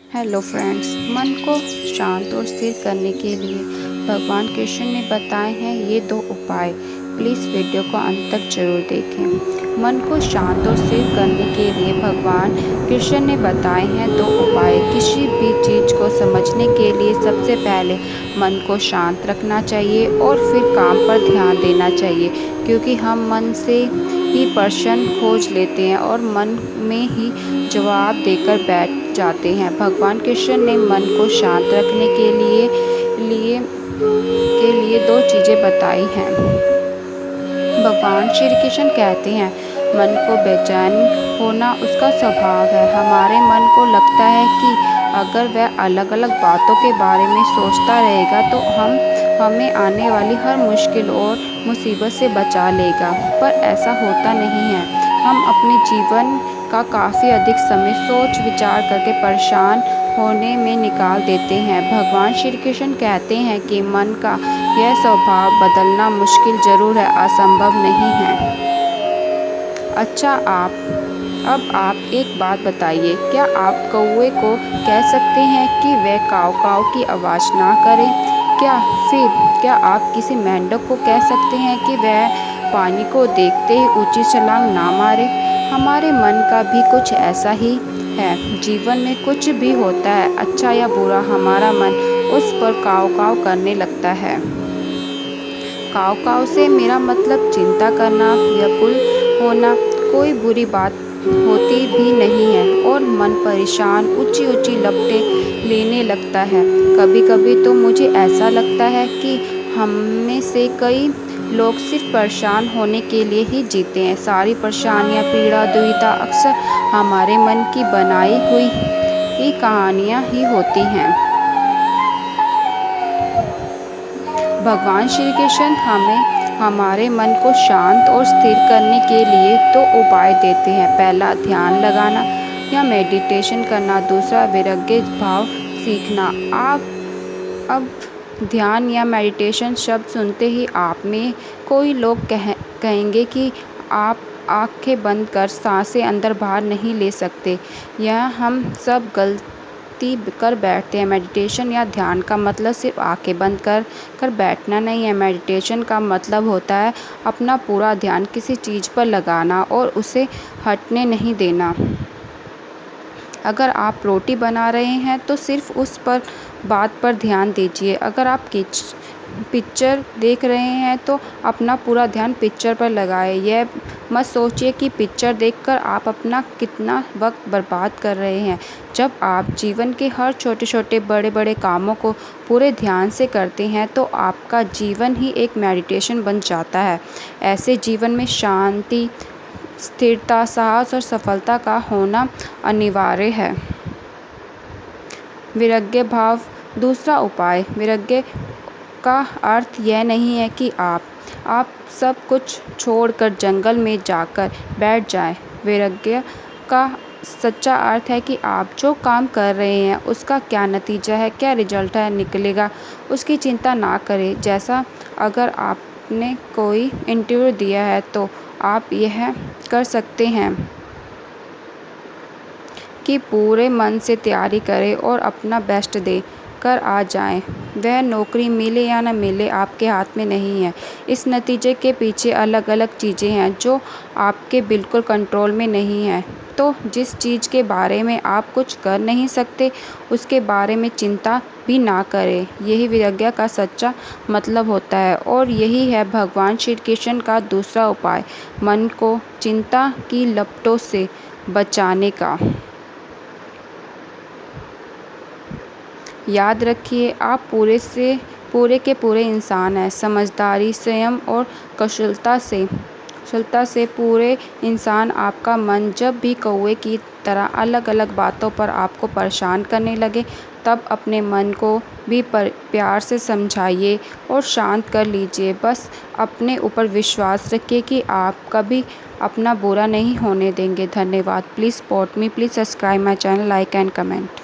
Hello friends, मन को शांत और स्थिर करने के लिए भगवान कृष्ण ने बताए हैं ये दो उपाय। प्लीज़ वीडियो को अंत तक जरूर देखें। मन को शांत और स्थिर करने के लिए भगवान कृष्ण ने बताए हैं दो उपाय। किसी भी चीज़ को समझने के लिए सबसे पहले मन को शांत रखना चाहिए और फिर काम पर ध्यान देना चाहिए, क्योंकि हम मन से ही प्रश्न खोज लेते हैं और मन में ही जवाब देकर बैठ जाते हैं। भगवान कृष्ण ने मन को शांत रखने के लिए दो चीज़ें बताई हैं। भगवान श्री कृष्ण कहते हैं, मन को बेचैन होना उसका स्वभाव है। हमारे मन को लगता है कि अगर वह अलग अलग बातों के बारे में सोचता रहेगा तो हमें आने वाली हर मुश्किल और मुसीबत से बचा लेगा, पर ऐसा होता नहीं है। हम अपने जीवन का काफ़ी अधिक समय सोच विचार करके परेशान होने में निकाल देते हैं। भगवान श्री कृष्ण कहते हैं कि मन का यह स्वभाव बदलना मुश्किल जरूर है, असंभव नहीं है। अच्छा, अब आप एक बात बताइए, क्या आप कौवे को कह सकते हैं कि वह काव काव की आवाज़ ना करे? क्या आप किसी मेंढक को कह सकते हैं कि वह पानी को देखते ही ऊंची छलांग ना मारे? हमारे मन का भी कुछ ऐसा ही है। जीवन में कुछ भी होता है, अच्छा या बुरा, हमारा मन उस पर काव काव करने लगता है। काव काव से मेरा मतलब चिंता करना, व्याकुल होना कोई बुरी बात होती भी नहीं है, और मन परेशान ऊंची ऊंची लपटें लेने लगता है। कभी कभी तो मुझे ऐसा लगता है कि हम में से कई लोग सिर्फ परेशान होने के लिए ही जीते हैं। सारी परेशानियां, पीड़ा, दुविधा अक्सर हमारे मन की बनाई हुई ही कहानियां ही होती हैं। भगवान श्री कृष्ण हमें हमारे मन को शांत और स्थिर करने के लिए दो उपाय देते हैं। पहला, ध्यान लगाना या मेडिटेशन करना। दूसरा, वैराग्य भाव सीखना। अब ध्यान या मेडिटेशन शब्द सुनते ही आप में कोई लोग कहेंगे कि आप आंखें बंद कर सांसें अंदर बाहर नहीं ले सकते। यह हम सब गलती कर बैठते हैं। मेडिटेशन या ध्यान का मतलब सिर्फ आंखें बंद कर बैठना नहीं है। मेडिटेशन का मतलब होता है अपना पूरा ध्यान किसी चीज़ पर लगाना और उसे हटने नहीं देना। अगर आप रोटी बना रहे हैं तो सिर्फ उस बात पर ध्यान दीजिए। अगर आप पिक्चर देख रहे हैं तो अपना पूरा ध्यान पिक्चर पर लगाएं। यह मत सोचिए कि पिक्चर देखकर आप अपना कितना वक्त बर्बाद कर रहे हैं। जब आप जीवन के हर छोटे छोटे बड़े बड़े कामों को पूरे ध्यान से करते हैं तो आपका जीवन ही एक मेडिटेशन बन जाता है। ऐसे जीवन में शांति, स्थिरता, साहस और सफलता का होना अनिवार्य है। वैराग्य भाव, दूसरा उपाय। वैराग्य का अर्थ यह नहीं है कि आप सब कुछ छोड़कर जंगल में जाकर बैठ जाएं। वैराग्य का सच्चा अर्थ है कि आप जो काम कर रहे हैं उसका क्या नतीजा है, क्या रिजल्ट निकलेगा, उसकी चिंता ना करें। जैसा अगर आपने कोई इंटरव्यू दिया है तो आप यह कर सकते हैं कि पूरे मन से तैयारी करें और अपना बेस्ट दे कर आ जाएं। वह नौकरी मिले या न मिले आपके हाथ में नहीं है। इस नतीजे के पीछे अलग अलग चीज़ें हैं जो आपके बिल्कुल कंट्रोल में नहीं है। तो जिस चीज़ के बारे में आप कुछ कर नहीं सकते उसके बारे में चिंता भी ना करें। यही वैराग्य का सच्चा मतलब होता है, और यही है भगवान श्री कृष्ण का दूसरा उपाय, मन को चिंता की लपटों से बचाने का। याद रखिए, आप पूरे के पूरे इंसान हैं। समझदारी, संयम और कुशलता से पूरे इंसान। आपका मन जब भी कौवे की तरह अलग अलग बातों पर आपको परेशान करने लगे, तब अपने मन को भी प्यार से समझाइए और शांत कर लीजिए। बस अपने ऊपर विश्वास रखिए कि आप कभी अपना बुरा नहीं होने देंगे। धन्यवाद। Please support me, please subscribe my channel, like and comment.